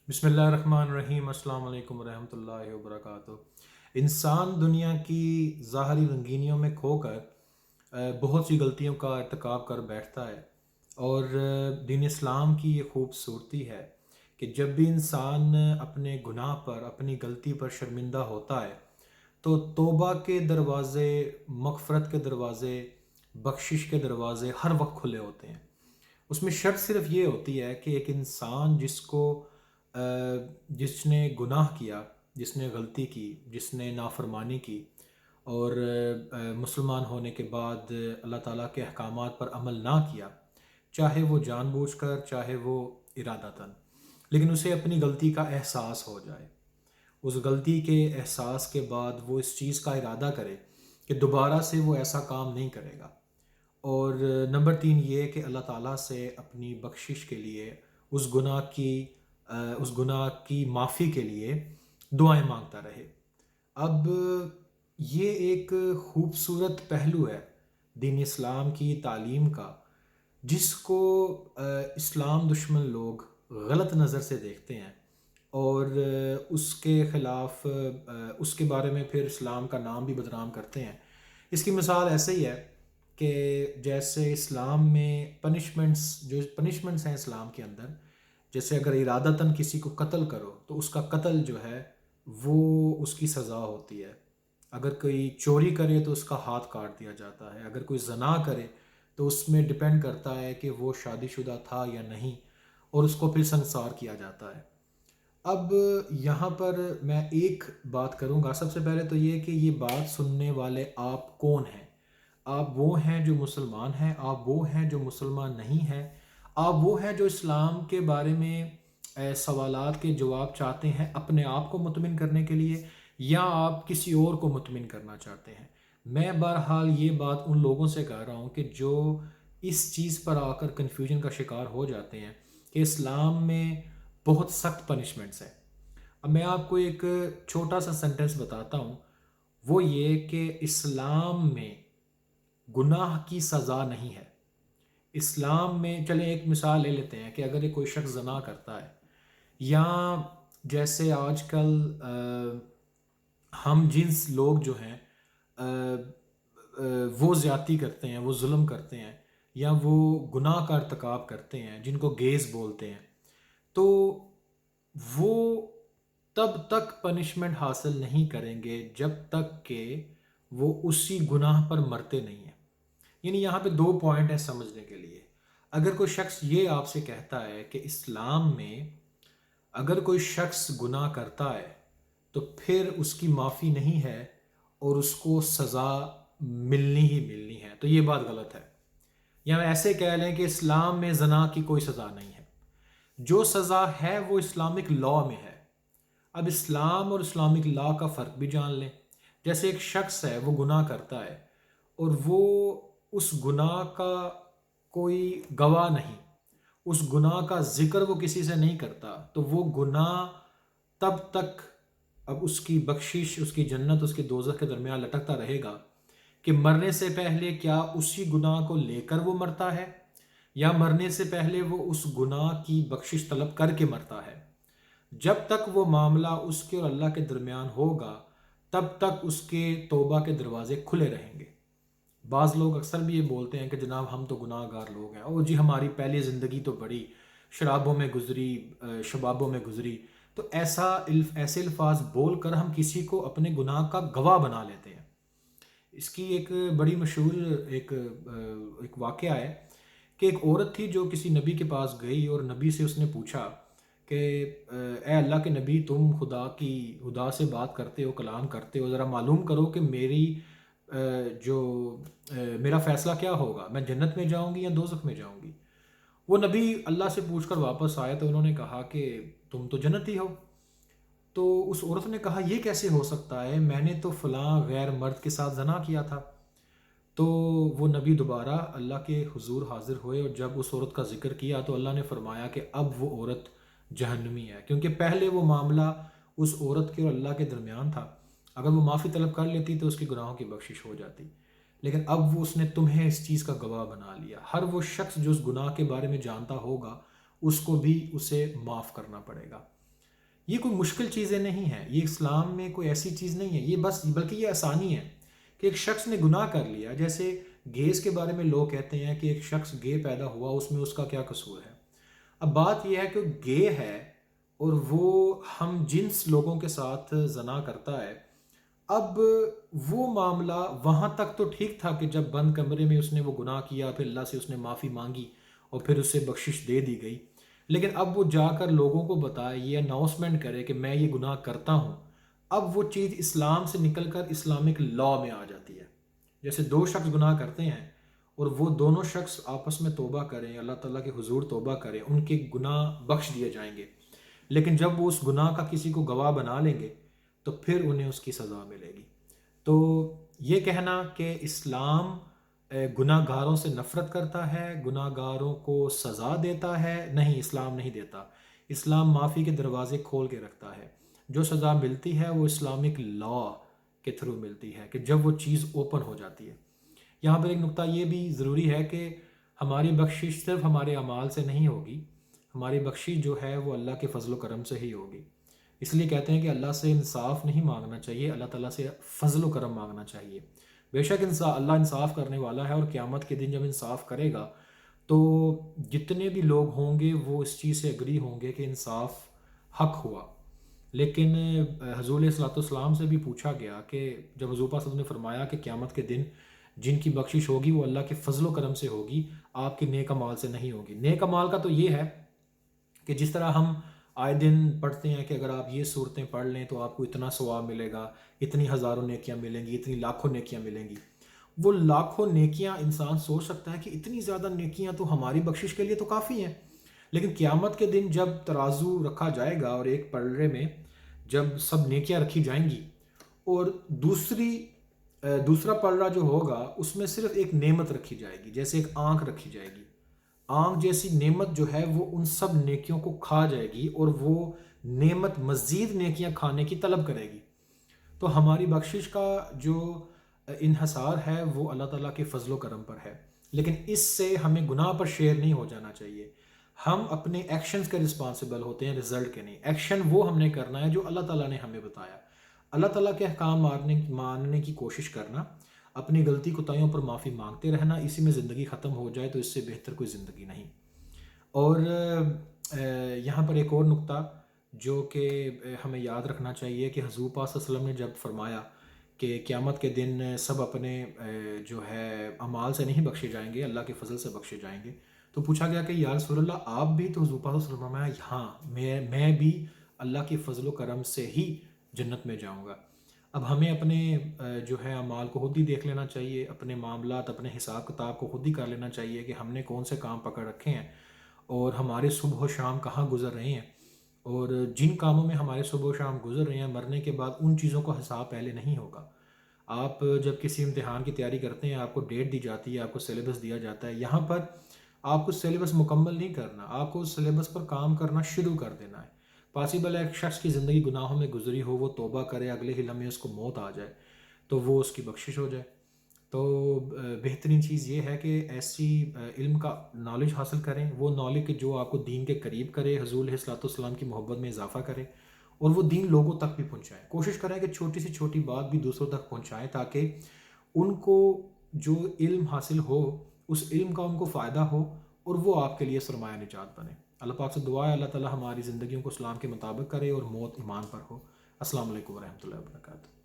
بسم اللہ الرحمن الرحیم۔ السلام علیکم ورحمۃ اللہ وبرکاتہ۔ انسان دنیا کی ظاہری رنگینیوں میں کھو کر بہت سی غلطیوں کا ارتکاب کر بیٹھتا ہے، اور دین اسلام کی یہ خوبصورتی ہے کہ جب بھی انسان اپنے گناہ پر، اپنی غلطی پر شرمندہ ہوتا ہے تو توبہ کے دروازے، مغفرت کے دروازے، بخشش کے دروازے ہر وقت کھلے ہوتے ہیں۔ اس میں شرط صرف یہ ہوتی ہے کہ ایک انسان جس نے گناہ کیا، جس نے غلطی کی، جس نے نافرمانی کی، اور مسلمان ہونے کے بعد اللہ تعالیٰ کے احکامات پر عمل نہ کیا، چاہے وہ جان بوجھ کر، چاہے وہ ارادتاً، لیکن اسے اپنی غلطی کا احساس ہو جائے۔ اس غلطی کے احساس کے بعد وہ اس چیز کا ارادہ کرے کہ دوبارہ سے وہ ایسا کام نہیں کرے گا۔ اور نمبر 3 یہ کہ اللہ تعالیٰ سے اپنی بخشش کے لیے، اس گناہ کی معافی کے لیے دعائیں مانگتا رہے۔ اب یہ ایک خوبصورت پہلو ہے دین اسلام کی تعلیم کا، جس کو اسلام دشمن لوگ غلط نظر سے دیکھتے ہیں، اور اس کے خلاف اس کے بارے میں پھر اسلام کا نام بھی بدنام کرتے ہیں۔ اس کی مثال ایسے ہی ہے کہ جیسے اسلام میں پنشمنٹس ہیں اسلام کے اندر، جیسے اگر ارادتاً کسی کو قتل کرو تو اس کا قتل جو ہے وہ اس کی سزا ہوتی ہے۔ اگر کوئی چوری کرے تو اس کا ہاتھ کاٹ دیا جاتا ہے۔ اگر کوئی زنا کرے تو اس میں ڈپینڈ کرتا ہے کہ وہ شادی شدہ تھا یا نہیں، اور اس کو پھر سنسار کیا جاتا ہے۔ اب یہاں پر میں ایک بات کروں گا، سب سے پہلے تو یہ کہ یہ بات سننے والے آپ کون ہیں؟ آپ وہ ہیں جو مسلمان ہیں، آپ وہ ہیں جو مسلمان نہیں ہیں، آپ وہ ہیں جو اسلام کے بارے میں سوالات کے جواب چاہتے ہیں اپنے آپ کو مطمئن کرنے کے لیے، یا آپ کسی اور کو مطمئن کرنا چاہتے ہیں؟ میں بہرحال یہ بات ان لوگوں سے کہہ رہا ہوں کہ جو اس چیز پر آ کر کنفیوژن کا شکار ہو جاتے ہیں کہ اسلام میں بہت سخت پنشمنٹس ہیں۔ اب میں آپ کو ایک چھوٹا سا سینٹنس بتاتا ہوں، وہ یہ کہ اسلام میں گناہ کی سزا نہیں ہے۔ اسلام میں چلیں ایک مثال لے لیتے ہیں کہ اگر کوئی شخص زنا کرتا ہے، یا جیسے آج کل ہم جنس لوگ جو ہیں وہ زیادتی کرتے ہیں، وہ ظلم کرتے ہیں، یا وہ گناہ کا ارتکاب کرتے ہیں جن کو گیز بولتے ہیں، تو وہ تب تک پنشمنٹ حاصل نہیں کریں گے جب تک کہ وہ اسی گناہ پر مرتے نہیں ہیں۔ یعنی یہاں پہ 2 پوائنٹ ہیں سمجھنے کے لیے۔ اگر کوئی شخص یہ آپ سے کہتا ہے کہ اسلام میں اگر کوئی شخص گناہ کرتا ہے تو پھر اس کی معافی نہیں ہے اور اس کو سزا ملنی ہی ملنی ہے، تو یہ بات غلط ہے۔ یا ایسے کہہ لیں کہ اسلام میں زنا کی کوئی سزا نہیں ہے، جو سزا ہے وہ اسلامک لا میں ہے۔ اب اسلام اور اسلامک لا کا فرق بھی جان لیں۔ جیسے ایک شخص ہے، وہ گناہ کرتا ہے، اور وہ اس گناہ کا کوئی گواہ نہیں، اس گناہ کا ذکر وہ کسی سے نہیں کرتا، تو وہ گناہ تب تک، اب اس کی بخشش، اس کی جنت، اس کی دوزخ کے درمیان لٹکتا رہے گا کہ مرنے سے پہلے کیا اسی گناہ کو لے کر وہ مرتا ہے، یا مرنے سے پہلے وہ اس گناہ کی بخشش طلب کر کے مرتا ہے۔ جب تک وہ معاملہ اس کے اور اللہ کے درمیان ہوگا، تب تک اس کے توبہ کے دروازے کھلے رہیں گے۔ بعض لوگ اکثر بھی یہ بولتے ہیں کہ جناب ہم تو گناہ گار لوگ ہیں، اور جی ہماری پہلی زندگی تو بڑی شرابوں میں گزری، شبابوں میں گزری، تو ایسے الفاظ بول کر ہم کسی کو اپنے گناہ کا گواہ بنا لیتے ہیں۔ اس کی ایک بڑی مشہور ایک واقعہ ہے کہ ایک عورت تھی جو کسی نبی کے پاس گئی، اور نبی سے اس نے پوچھا کہ اے اللہ کے نبی، تم خدا سے بات کرتے ہو، کلام کرتے ہو، ذرا معلوم کرو کہ میرا فیصلہ کیا ہوگا، میں جنت میں جاؤں گی یا دوزخ میں جاؤں گی؟ وہ نبی اللہ سے پوچھ کر واپس آئے تو انہوں نے کہا کہ تم تو جنتی ہو۔ تو اس عورت نے کہا یہ کیسے ہو سکتا ہے، میں نے تو فلاں غیر مرد کے ساتھ زنا کیا تھا۔ تو وہ نبی دوبارہ اللہ کے حضور حاضر ہوئے، اور جب اس عورت کا ذکر کیا تو اللہ نے فرمایا کہ اب وہ عورت جہنمی ہے، کیونکہ پہلے وہ معاملہ اس عورت کے اور اللہ کے درمیان تھا۔ اگر وہ معافی طلب کر لیتی تو اس کے گناہوں کی بخشش ہو جاتی، لیکن اب اس نے تمہیں اس چیز کا گواہ بنا لیا۔ ہر وہ شخص جو اس گناہ کے بارے میں جانتا ہوگا، اس کو بھی اسے معاف کرنا پڑے گا۔ یہ کوئی مشکل چیزیں نہیں ہیں، یہ اسلام میں کوئی ایسی چیز نہیں ہے، یہ بس بلکہ یہ آسانی ہے کہ ایک شخص نے گناہ کر لیا. جیسے گیز کے بارے میں لوگ کہتے ہیں کہ ایک شخص گے پیدا ہوا، اس میں اس کا کیا قصور ہے. اب بات یہ ہے کہ گے ہے اور وہ ہم جنس لوگوں کے ساتھ زنا کرتا ہے. اب وہ معاملہ وہاں تک تو ٹھیک تھا کہ جب بند کمرے میں اس نے وہ گناہ کیا، پھر اللہ سے اس نے معافی مانگی اور پھر اسے بخشش دے دی گئی. لیکن اب وہ جا کر لوگوں کو بتائے، یہ اناؤنسمنٹ کرے کہ میں یہ گناہ کرتا ہوں. اب وہ چیز اسلام سے نکل کر اسلامک لا میں آ جاتی ہے. جیسے دو شخص گناہ کرتے ہیں اور وہ دونوں شخص آپس میں توبہ کریں، اللہ تعالیٰ کے حضور توبہ کریں، ان کے گناہ بخش دیے جائیں گے. لیکن جب وہ اس گناہ کا کسی کو گواہ بنا لیں گے تو پھر انہیں اس کی سزا ملے گی. تو یہ کہنا کہ اسلام گناہ گاروں سے نفرت کرتا ہے، گناہ گاروں کو سزا دیتا ہے، نہیں، اسلام نہیں دیتا. اسلام معافی کے دروازے کھول کے رکھتا ہے. جو سزا ملتی ہے وہ اسلامک لا کے تھرو ملتی ہے کہ جب وہ چیز اوپن ہو جاتی ہے. یہاں پر ایک نقطہ یہ بھی ضروری ہے کہ ہماری بخشش صرف ہمارے اعمال سے نہیں ہوگی، ہماری بخشش جو ہے وہ اللہ کے فضل و کرم سے ہی ہوگی. اس لیے کہتے ہیں کہ اللہ سے انصاف نہیں مانگنا چاہیے، اللہ تعالیٰ سے فضل و کرم مانگنا چاہیے. بے شک اللہ انصاف کرنے والا ہے، اور قیامت کے دن جب انصاف کرے گا تو جتنے بھی لوگ ہوں گے وہ اس چیز سے اگری ہوں گے کہ انصاف حق ہوا. لیکن حضور علیہ الصلوۃ والسلام سے بھی پوچھا گیا کہ جب حضور پاک صلی اللہ علیہ وسلم نے فرمایا کہ قیامت کے دن جن کی بخشش ہوگی وہ اللہ کے فضل و کرم سے ہوگی، آپ کے نیک اعمال سے نہیں ہوگی. نیک اعمال کا تو یہ ہے کہ جس طرح ہم آئے دن پڑھتے ہیں کہ اگر آپ یہ صورتیں پڑھ لیں تو آپ کو اتنا ثواب ملے گا، اتنی ہزاروں نیکیاں ملیں گی، اتنی لاکھوں نیکیاں ملیں گی. وہ لاکھوں نیکیاں انسان سوچ سکتا ہے کہ اتنی زیادہ نیکیاں تو ہماری بخشش کے لیے تو کافی ہیں. لیکن قیامت کے دن جب ترازو رکھا جائے گا اور ایک پلڑے میں جب سب نیکیاں رکھی جائیں گی اور دوسرا پلڑا جو ہوگا اس میں صرف ایک نعمت رکھی جائے گی، جیسے ایک آنکھ رکھی جائے گی. آنکھ جیسی نعمت جو ہے وہ ان سب نیکیوں کو کھا جائے گی اور وہ نعمت مزید نیکیاں کھانے کی طلب کرے گی. تو ہماری بخشش کا جو انحصار ہے وہ اللہ تعالیٰ کے فضل و کرم پر ہے. لیکن اس سے ہمیں گناہ پر شیئر نہیں ہو جانا چاہیے. ہم اپنے ایکشنز کے رسپانسبل ہوتے ہیں، رزلٹ کے نہیں. ایکشن وہ ہم نے کرنا ہے جو اللہ تعالیٰ نے ہمیں بتایا. اللہ تعالیٰ کے احکام ماننے کی کوشش کرنا، اپنی غلطی کوتاہیوں پر معافی مانگتے رہنا، اسی میں زندگی ختم ہو جائے تو اس سے بہتر کوئی زندگی نہیں. اور یہاں پر ایک اور نقطہ جو کہ ہمیں یاد رکھنا چاہیے کہ حضور پاک صلی اللہ علیہ وسلم نے جب فرمایا کہ قیامت کے دن سب اپنے جو ہے اعمال سے نہیں بخشے جائیں گے، اللہ کے فضل سے بخشے جائیں گے. تو پوچھا گیا کہ یا رسول اللہ آپ بھی؟ تو حضور پاک صلی اللہ علیہ وسلم نے فرمایا ہاں، میں بھی اللہ کے فضل و کرم سے ہی جنت میں جاؤں گا. اب ہمیں اپنے جو ہے اعمال کو خود ہی دیکھ لینا چاہیے، اپنے معاملات، اپنے حساب کتاب کو خود ہی کر لینا چاہیے کہ ہم نے کون سے کام پکڑ رکھے ہیں اور ہمارے صبح و شام کہاں گزر رہے ہیں. اور جن کاموں میں ہمارے صبح و شام گزر رہے ہیں، مرنے کے بعد ان چیزوں کا حساب پہلے نہیں ہوگا. آپ جب کسی امتحان کی تیاری کرتے ہیں، آپ کو ڈیٹ دی جاتی ہے، آپ کو سلیبس دیا جاتا ہے. یہاں پر آپ کو سلیبس مکمل نہیں کرنا، آپ کو سلیبس پر کام کرنا شروع کر دینا ہے. پاسبل ہے ایک شخص کی زندگی گناہوں میں گزری ہو، وہ توبہ کرے، اگلے ہی لمحے اس کو موت آ جائے تو وہ اس کی بخشش ہو جائے. تو بہترین چیز یہ ہے کہ ایسی علم کا نالج حاصل کریں، وہ نالج کہ جو آپ کو دین کے قریب کرے، حضور علیہ الصلوۃ والسلام کی محبت میں اضافہ کرے، اور وہ دین لوگوں تک بھی پہنچائیں. کوشش کریں کہ چھوٹی سے چھوٹی بات بھی دوسروں تک پہنچائیں تاکہ ان کو جو علم حاصل ہو اس علم کا ان کو فائدہ ہو اور وہ آپ کے لیے سرمایہ نجات بنے. اللہ پاک سے دعا ہے اللہ تعالیٰ ہماری زندگیوں کو اسلام کے مطابق کرے اور موت ایمان پر ہو. السلام علیکم ورحمۃ اللہ وبرکاتہ.